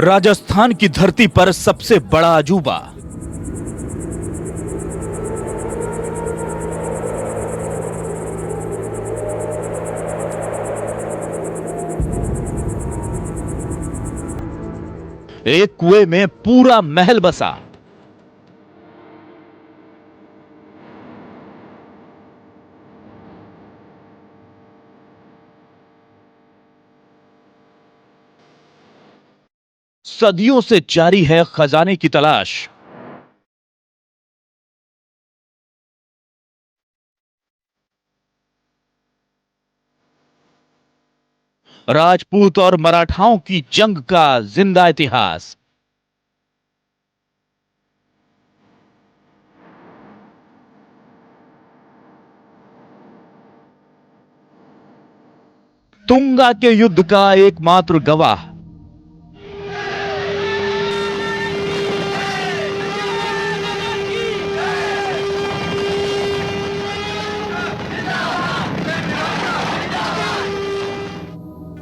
राजस्थान की धरती पर सबसे बड़ा अजूबा। एक कुएं में पूरा महल बसा। सदियों से जारी है खजाने की तलाश। राजपूत और मराठाओं की जंग का जिंदा इतिहास। तुंगा के युद्ध का एकमात्र गवाह।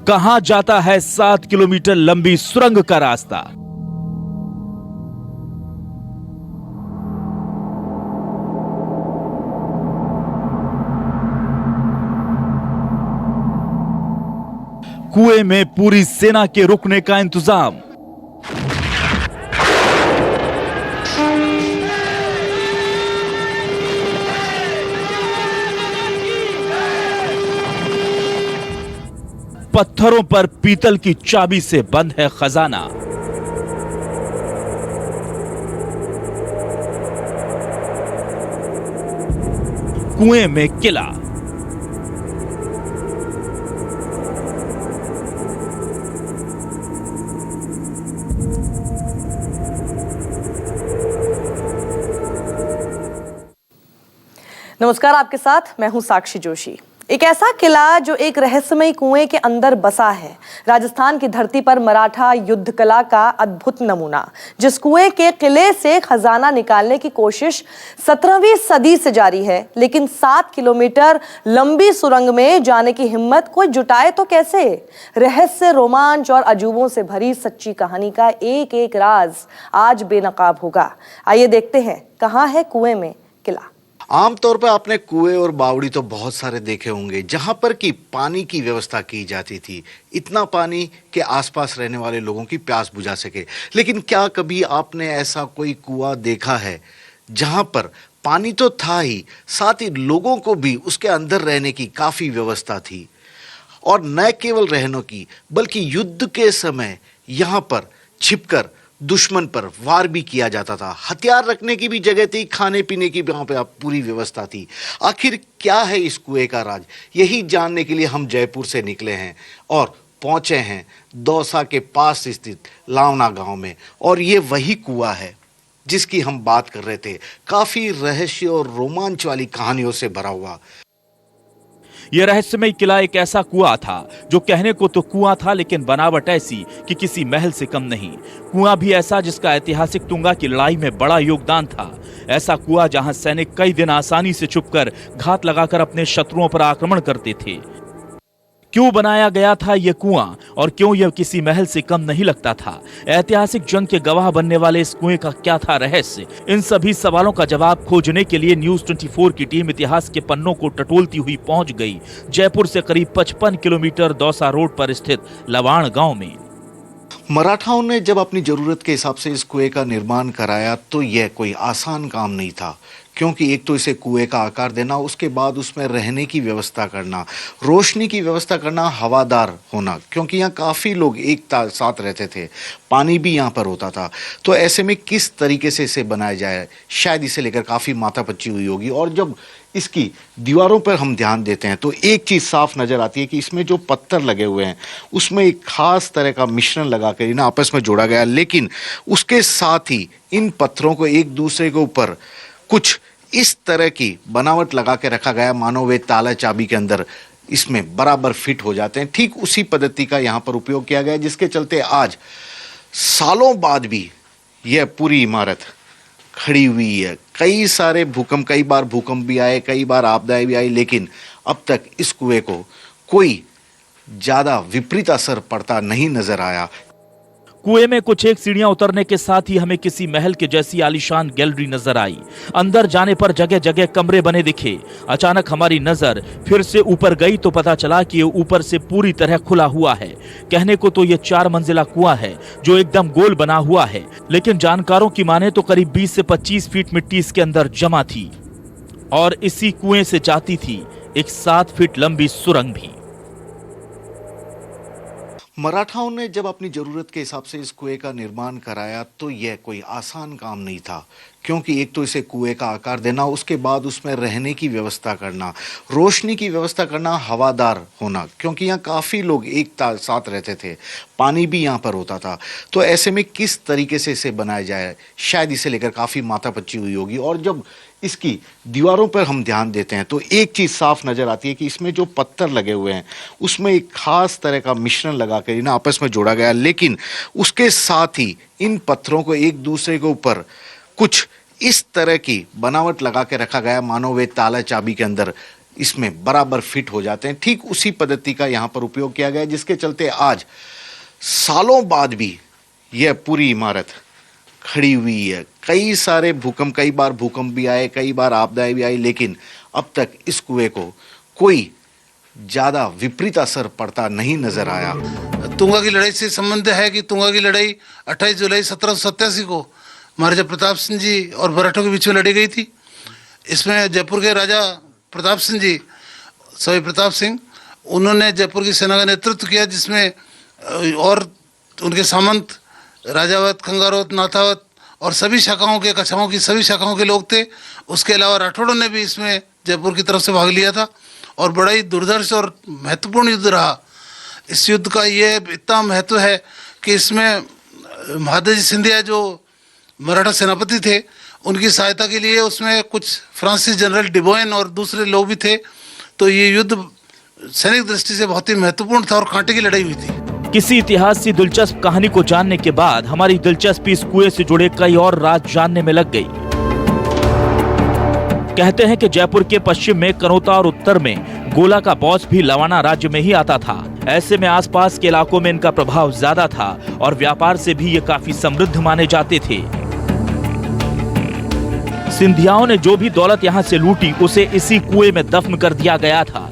कहां जाता है 7 किलोमीटर लंबी सुरंग का रास्ता। कुएं में पूरी सेना के रुकने का इंतजाम। पत्थरों पर पीतल की चाबी से बंद है खजाना। कुएं में किला। नमस्कार, आपके साथ मैं हूं साक्षी जोशी। एक ऐसा किला जो एक रहस्यमय कुएं के अंदर बसा है, राजस्थान की धरती पर मराठा युद्ध कला का अद्भुत नमूना। जिस कुएं के किले से खजाना निकालने की कोशिश 17वीं सदी से जारी है, लेकिन 7 किलोमीटर लंबी सुरंग में जाने की हिम्मत कोई जुटाए तो कैसे? रहस्य, रोमांच और अजूबों से भरी सच्ची कहानी का एक एक राज आज बेनकाब होगा। आइए देखते हैं, कहां है कुएं में किला। आमतौर पर आपने कुएं और बावड़ी तो बहुत सारे देखे होंगे जहां पर कि पानी की व्यवस्था की जाती थी, इतना पानी के आसपास रहने वाले लोगों की प्यास बुझा सके। लेकिन क्या कभी आपने ऐसा कोई कुआं देखा है जहां पर पानी तो था ही, साथ ही लोगों को भी उसके अंदर रहने की काफी व्यवस्था थी, और न केवल रहने की बल्कि युद्ध के समय यहां पर छिपकर दुश्मन पर वार भी किया जाता था। हथियार रखने की भी जगह थी, खाने पीने की भी वहां पे पूरी व्यवस्था थी। आखिर क्या है इस कुएं का राज, यही जानने के लिए हम जयपुर से निकले हैं और पहुंचे हैं दौसा के पास स्थित लावना गांव में। और ये वही कुआं है जिसकी हम बात कर रहे थे, काफी रहस्य और रोमांच वाली कहानियों से भरा हुआ। यह रहस्यमय किला एक ऐसा कुआं था जो कहने को तो कुआं था, लेकिन बनावट ऐसी कि किसी महल से कम नहीं। कुआं भी ऐसा जिसका ऐतिहासिक तुंगा की लड़ाई में बड़ा योगदान था। ऐसा कुआं जहां सैनिक कई दिन आसानी से छुपकर घात लगाकर अपने शत्रुओं पर आक्रमण करते थे। क्यों बनाया गया था यह कुआं और क्यों यह किसी महल से कम नहीं लगता था? ऐतिहासिक जंग के गवाह बनने वाले इस कुएं का क्या था रहस्य? इन सभी सवालों का जवाब खोजने के लिए न्यूज 24 की टीम इतिहास के पन्नों को टटोलती हुई पहुंच गई जयपुर से करीब 55 किलोमीटर दौसा रोड पर स्थित लवाण गांव में। मराठाओं ने जब अपनी जरूरत के हिसाब से इस कुएं का निर्माण कराया तो यह कोई आसान काम नहीं था, क्योंकि एक तो इसे कुएं का आकार देना, उसके बाद उसमें रहने की व्यवस्था करना, रोशनी की व्यवस्था करना, हवादार होना, क्योंकि यहाँ काफ़ी लोग एक साथ रहते थे, पानी भी यहाँ पर होता था। तो ऐसे में किस तरीके से इसे बनाया जाए, शायद इसे लेकर काफ़ी माथापच्ची हुई होगी। और जब इसकी दीवारों पर हम ध्यान देते हैं तो एक चीज़ साफ नज़र आती है कि इसमें जो पत्थर लगे हुए हैं उसमें एक खास तरह का मिश्रण लगा कर इन्हें आपस में जोड़ा गया। लेकिन उसके साथ ही इन पत्थरों को एक दूसरे के ऊपर कुछ इस तरह की बनावट लगा के रखा गया मानो वे ताला चाबी के अंदर इसमें बराबर फिट हो जाते हैं। ठीक उसी पद्धति का यहाँ पर उपयोग किया गया है, जिसके चलते आज सालों बाद भी यह पूरी इमारत खड़ी हुई है। कई बार भूकंप भी आए, कई बार आपदाएं भी आई, लेकिन अब तक इस कुएं को कोई ज्यादा विपरीत असर पड़ता नहीं नजर आया। कुएं में कुछ एक सीढ़ियां उतरने के साथ ही हमें किसी महल के जैसी आलीशान गैलरी नजर आई। अंदर जाने पर जगह जगह कमरे बने दिखे। अचानक हमारी नजर फिर से ऊपर गई तो पता चला कि ये ऊपर से पूरी तरह खुला हुआ है। कहने को तो ये 4 मंजिला कुआं है जो एकदम गोल बना हुआ है, लेकिन जानकारों की माने तो करीब 20 से 25 फीट मिट्टी इसके अंदर जमा थी और इसी कुएं से जाती थी एक 7 फीट लंबी सुरंग भी। मराठाओं ने जब अपनी जरूरत के हिसाब से इस कुएं का निर्माण कराया तो यह कोई आसान काम नहीं था, क्योंकि एक तो इसे कुएं का आकार देना, उसके बाद उसमें रहने की व्यवस्था करना, रोशनी की व्यवस्था करना, हवादार होना, क्योंकि यहाँ काफ़ी लोग एक साथ रहते थे, पानी भी यहाँ पर होता था। तो ऐसे में किस तरीके से इसे बनाया जाए, शायद इसे लेकर काफ़ी माथापच्ची हुई होगी। और जब इसकी दीवारों पर हम ध्यान देते हैं तो एक चीज़ साफ नज़र आती है कि इसमें जो पत्थर लगे हुए हैं उसमें एक खास तरह का मिश्रण लगा कर इन्हें आपस में जोड़ा गया, लेकिन उसके साथ ही इन पत्थरों को एक दूसरे के ऊपर कुछ इस तरह की बनावट लगा के रखा गया, मानो वे ताला चाबी के अंदर इसमें बराबर फिट हो जाते हैं। ठीक उसी पद्धति का यहाँ पर उपयोग किया गया है, जिसके चलते आज सालों बाद भी यह पूरी इमारत खड़ी हुई है। कई बार भूकंप भी आए, कई बार आपदाएं भी आई, लेकिन अब तक इस कुएं को कोई ज्यादा विपरीत असर पड़ता नहीं नजर आया। तुंगा की लड़ाई से संबंध है कि तुंगा की लड़ाई 28 जुलाई 1787 को महाराजा प्रताप सिंह जी और मराठों के बीच में लड़ी गई थी। इसमें जयपुर के राजा प्रताप सिंह जी, सवाई प्रताप सिंह, उन्होंने जयपुर की सेना का नेतृत्व किया, जिसमें और उनके सामंत राजावत, खंगारोत, नाथावत और सभी शाखाओं के, कछाओं की सभी शाखाओं के लोग थे। उसके अलावा राठौड़ों ने भी इसमें जयपुर की तरफ से भाग लिया था और बड़ा ही दुर्धर्ष और महत्वपूर्ण युद्ध रहा। इस युद्ध का ये इतना महत्व है कि इसमें महादजी सिंधिया जो मराठा सेनापति थे, उनकी सहायता के लिए उसमें कुछ फ्रांसीसी जनरल डिबोयन और दूसरे लोग भी थे। तो ये युद्ध सैनिक दृष्टि से बहुत ही महत्वपूर्ण था और कांटे की लड़ाई हुई थी। किसी इतिहास की दिलचस्प कहानी को जानने के बाद हमारी दिलचस्पी इस कुएं से जुड़े कई और राज जानने में लग गई। कहते हैं कि जयपुर के पश्चिम में कनौता और उत्तर में गोला का बॉस भी लवाना राज्य में ही आता था। ऐसे में आसपास के इलाकों में इनका प्रभाव ज्यादा था और व्यापार से भी ये काफी समृद्ध माने जाते थे। सिंधियाओं ने जो भी दौलत यहाँ से लूटी उसे इसी कुएं में दफन कर दिया गया था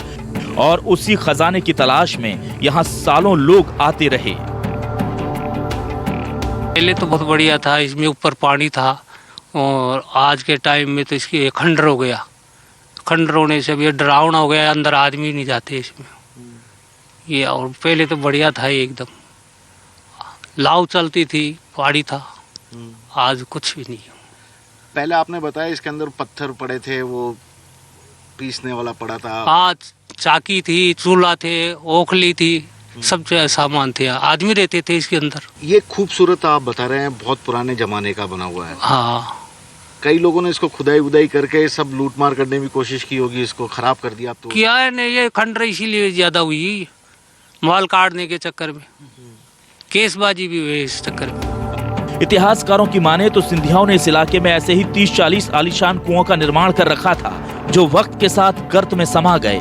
और उसी खजाने की तलाश में यहाँ सालों लोग आते रहे। पहले तो बहुत बढ़िया था, इसमें ऊपर पानी था और आज के टाइम में तो इसकी खंडर हो गया। खंडर होने से अब ये डरावना हो गया, अंदर आदमी नहीं जाते इसमें ये। और पहले तो बढ़िया था एकदम, लाव चलती थी, पहाड़ी था। आज कुछ भी नहीं। पहले आपने बताया इसके अंदर पत्थर पड़े थे, वो पीसने वाला पड़ा था। आज चाकी थी, चूल्हा थे, ओखली थी, सब सामान थे, आदमी रहते थे इसके अंदर। ये खूबसूरत आप बता रहे हैं बहुत पुराने जमाने का बना हुआ है। हाँ, कई लोगों ने इसको खुदाई उदाई करके सब लूटमार करने की कोशिश की होगी, इसको खराब कर दिया। तो किया है ने ये खंडर इसीलिए ज्यादा हुई, माल काटने के चक्कर में, केसबाजी भी हुई इस चक्कर में। इतिहासकारों की माने तो सिंधियाओं ने इस इलाके में ऐसे ही 30-40 आलीशान कुओं का निर्माण कर रखा था जो वक्त के साथ गर्त में समा गए,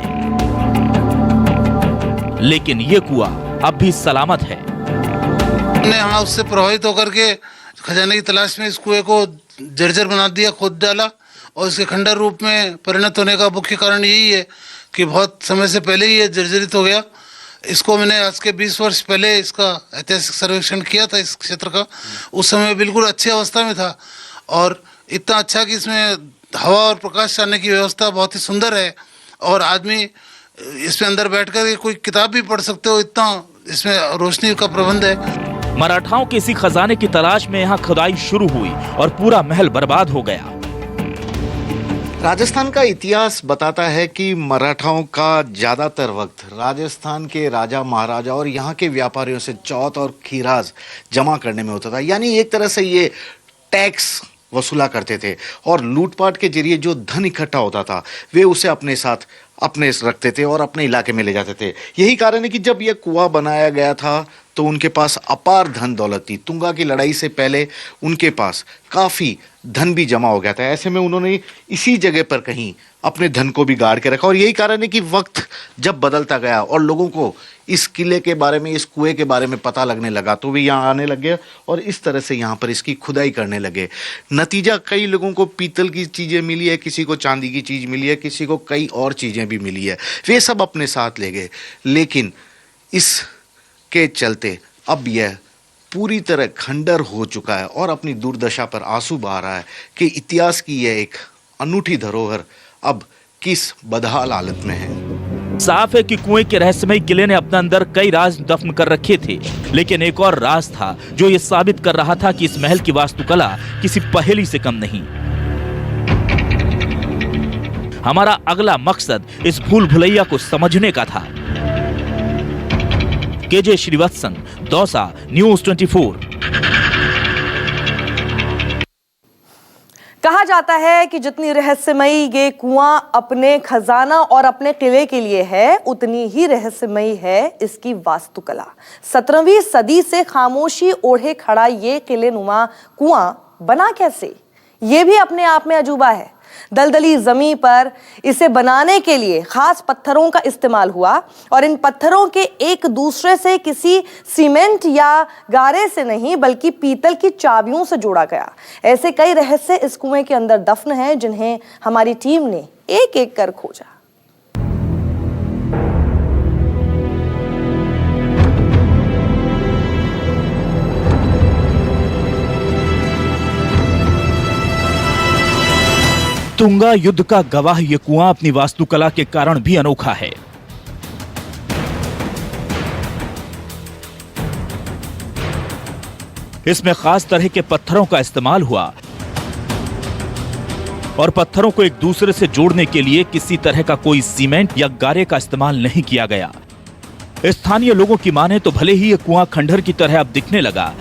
लेकिन ये कुआं अब भी सलामत है। हमने हाँ उससे प्रभावित होकर के खजाने की तलाश में इस कुएं को जर्जर बना दिया, खोद डाला और इसके खंडर रूप में परिणत होने का मुख्य कारण यही है कि बहुत समय से पहले ही ये जर्जरित हो गया। इसको मैंने आज के 20 वर्ष पहले इसका ऐतिहासिक सर्वेक्षण किया था इस क्षेत्र का। उस समय बिल्कुल अच्छी अवस्था में था और इतना अच्छा कि इसमें हवा और प्रकाश आने की व्यवस्था बहुत ही सुंदर है और आदमी इसमें अंदर बैठकर कोई किताब भी पढ़ सकते हो, इतना इसमें रोशनी का प्रबंध है। मराठाओं के इसी खजाने की तलाश में यहाँ खुदाई शुरू हुई और पूरा महल बर्बाद हो गया। राजस्थान का इतिहास बताता है कि मराठाओं का ज्यादातर वक्त राजस्थान के राजा महाराजा और यहाँ के व्यापारियों से चौथ और खीराज जमा करने में होता था। यानी एक तरह से ये टैक्स वसूला करते थे और लूटपाट के जरिए जो धन इकट्ठा होता था वे उसे अपने साथ अपने रखते थे और अपने इलाके में ले जाते थे। यही कारण है कि जब यह कुआं बनाया गया था तो उनके पास अपार धन दौलत थी। तुंगा की लड़ाई से पहले उनके पास काफ़ी धन भी जमा हो गया था। ऐसे में उन्होंने इसी जगह पर कहीं अपने धन को भी गाड़ के रखा और यही कारण है कि वक्त जब बदलता गया और लोगों को इस किले के बारे में, इस कुएं के बारे में पता लगने लगा तो वे यहाँ आने लगे और इस तरह से यहाँ पर इसकी खुदाई करने लगे। नतीजा कई लोगों को पीतल की चीज़ें मिली है, किसी को चांदी की चीज़ मिली है, किसी को कई और चीज़ें भी मिली है। वे सब अपने साथ ले गए, लेकिन इस के चलते अब यह पूरी तरह खंडर हो चुका है और अपनी दुर्दशा पर आंसू बहा रहा है कि इतिहास की यह एक अनूठी धरोहर अब किस बदहाल हालत में है। साफ है कि कुएं के रहस्यमय किले ने अपने अंदर कई राज दफन कर रखे थे, लेकिन एक और राज था जो ये साबित कर रहा था कि इस महल की वास्तुकला किसी पहेली से कम नहीं। हमारा अगला मकसद इस भूल भुलैया को समझने का था। KJ Srivatsan, Dausa, News 24। कहा जाता है कि जितनी रहस्यमयी ये कुआं अपने खजाना और अपने किले के लिए है, उतनी ही रहस्यमयी है इसकी वास्तुकला। 17वीं सदी से खामोशी ओढ़े खड़ा ये किलेनुमा कुआं बना कैसे, ये भी अपने आप में अजूबा है। दलदली जमीन पर इसे बनाने के लिए खास पत्थरों का इस्तेमाल हुआ और इन पत्थरों के एक दूसरे से किसी सीमेंट या गारे से नहीं बल्कि पीतल की चाबियों से जोड़ा गया। ऐसे कई रहस्य इस कुएं के अंदर दफन हैं जिन्हें हमारी टीम ने एक एक कर खोजा। तुंगा युद्ध का गवाह ये कुआं अपनी वास्तुकला के कारण भी अनोखा है। इसमें खास तरह के पत्थरों का इस्तेमाल हुआ और पत्थरों को एक दूसरे से जोड़ने के लिए किसी तरह का कोई सीमेंट या गारे का इस्तेमाल नहीं किया गया। स्थानीय लोगों की माने तो भले ही यह कुआं खंडहर की तरह अब दिखने लगा,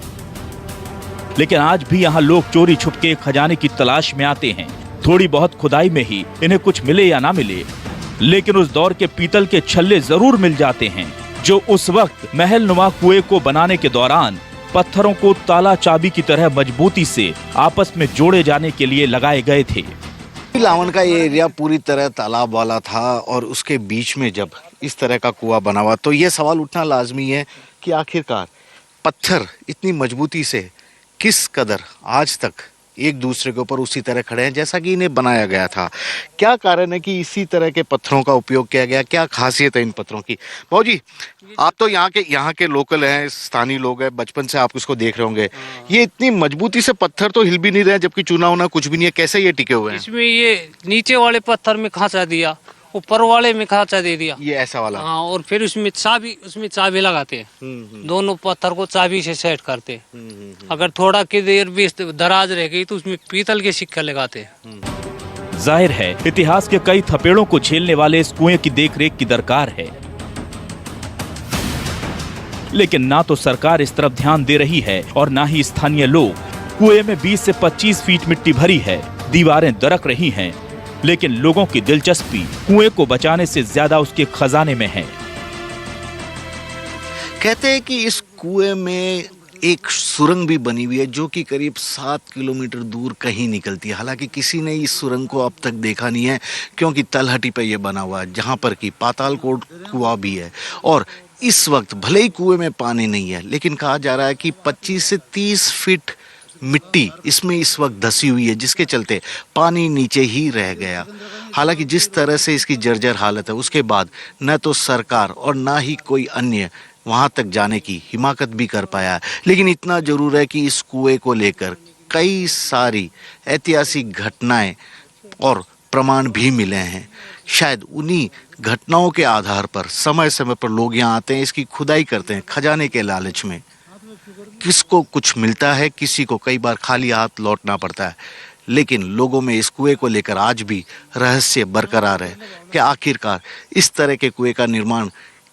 लेकिन आज भी यहां लोग चोरी छुपके खजाने की तलाश में आते हैं। थोड़ी बहुत खुदाई में ही इन्हें कुछ मिले या ना मिले, लेकिन उस दौर के पीतल के छल्ले जरूर मिल जाते हैं जो उस वक्त महल नुमा कुएं को बनाने के दौरान पत्थरों को ताला चाबी की तरह मजबूती से आपस में जोड़े जाने के लिए लगाए गए थे। लावन का ये एरिया पूरी तरह तालाब वाला था और उसके बीच में जब इस तरह का कुआं बना हुआ तो ये सवाल उठना लाजमी है कि आखिरकार पत्थर इतनी मजबूती से किस कदर आज तक एक दूसरे के ऊपर उसी तरह खड़े हैं जैसा कि इन्हें बनाया गया था। क्या कारण है कि इसी तरह के पत्थरों का उपयोग किया गया, क्या खासियत है इन पत्थरों की? भाऊ जी, आप तो यहाँ के लोकल हैं, स्थानीय लोग हैं, बचपन से आप इसको देख रहे होंगे। ये इतनी मजबूती से पत्थर तो हिल भी नहीं रहे, जबकि चूना उना कुछ भी नहीं है, कैसे ये टिके हुए हैं? इसमें ये नीचे वाले पत्थर में खांचा दिया, ऊपर वाले में खांचा दे दिया, ये ऐसा वाला। हाँ, और फिर उसमें चाबी लगाते हैं। दोनों पत्थर को चाबी से सेट करते हैं। अगर थोड़ा की देर भी दराज रह गई तो उसमें पीतल के सिक्के लगाते हैं। जाहिर है इतिहास के कई थपेड़ों को झेलने वाले इस कुएं की देखरेख की दरकार है, लेकिन ना तो सरकार इस तरफ ध्यान दे रही है और ना ही स्थानीय लोग। कुएं में 20 से 25 फीट मिट्टी भरी है, दीवारें दरक रही हैं, लेकिन लोगों की दिलचस्पी कुएं को बचाने से ज्यादा उसके खजाने में है। कहते हैं कि इस कुएं में एक सुरंग भी बनी हुई है जो कि करीब 7 किलोमीटर दूर कहीं निकलती है। हालांकि किसी ने इस सुरंग को अब तक देखा नहीं है, क्योंकि तलहटी पे ये बना हुआ है जहां पर कि पातालकोट कुआं भी है। और इस वक्त भले ही कुएं में पानी नहीं है, लेकिन कहा जा रहा है कि 25 से 30 फीट मिट्टी इसमें इस वक्त धसी हुई है, जिसके चलते पानी नीचे ही रह गया। हालांकि जिस तरह से इसकी जर्जर हालत है, उसके बाद न तो सरकार और ना ही कोई अन्य वहां तक जाने की हिमाकत भी कर पाया है। लेकिन इतना जरूर है कि इस कुएं को लेकर कई सारी ऐतिहासिक घटनाएं और प्रमाण भी मिले हैं। शायद उन्हीं घटनाओं के आधार पर समय समय पर लोग यहाँ आते हैं, इसकी खुदाई करते हैं खजाने के लालच में। किसको कुछ मिलता है, किसी को कई बार खाली हाथ लौटना पड़ता है, लेकिन लोगों में इस कुएं को लेकर आज भी रहस्य बरकरार है कि आखिरकार इस तरह के कुएं का निर्माण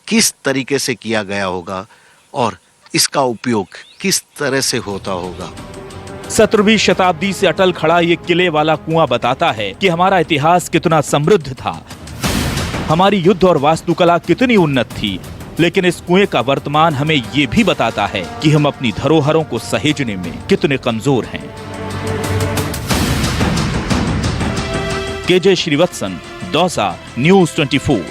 किस तरीके से किया गया होगा और इसका उपयोग किस तरह से होता होगा। 17वीं शताब्दी से अटल खड़ा ये किले वाला कुआं बताता है कि हमारा इतिहास कितना समृद्ध था। हमारी युद्ध और वास्तुकला कितनी उन्नत थी, लेकिन इस कुएं का वर्तमान हमें ये भी बताता है कि हम अपनी धरोहरों को सहेजने में कितने कमजोर हैं। KJ Srivatsan, Dausa, News 24।